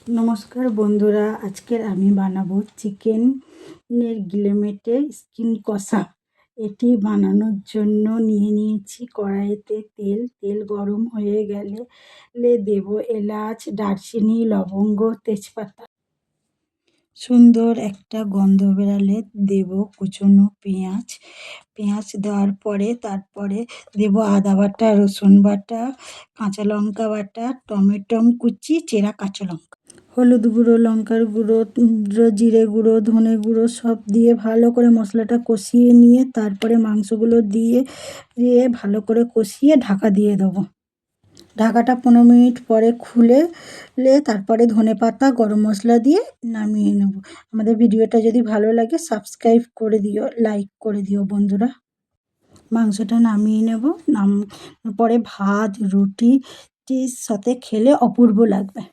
নমস্কার বন্ধুরা, আজকের আমি বানাবো চিকেনের গিলেমেটে স্কিন কষা। এটি বানানোর জন্য নিয়ে নিয়েছি কড়াইতে তেল গরম হয়ে গেলে দেব এলাচ, দারচিনি, লবঙ্গ, তেজপাতা। সুন্দর একটা গন্ধ বেরালে দেব কুচনো পেঁয়াজ দেওয়ার পরে তারপরে দেব আদা বাটা, রসুন বাটা, কাঁচা লঙ্কা বাটা, টমেটো কুচি, চেরা কাঁচা লঙ্কা, হলুদ গুঁড়ো, লঙ্কার গুঁড়ো, জিরে গুঁড়ো, ধনে গুঁড়ো সব দিয়ে ভালো করে মশলাটা কষিয়ে নিয়ে তারপরে মাংসগুলো দিয়ে ভালো করে কষিয়ে ঢাকা দিয়ে দেবো। ঢাকাটা 15 মিনিট পরে খুলে তারপরে ধনেপাতা, গরম মশলা দিয়ে নামিয়ে নেব। আমাদের ভিডিওটা যদি ভালো লাগে সাবস্ক্রাইব করে দিও, লাইক করে দিও বন্ধুরা। মাংসটা নামিয়ে নেব। পরে ভাত, রুটির সাথে খেলে অপূর্ব লাগবে।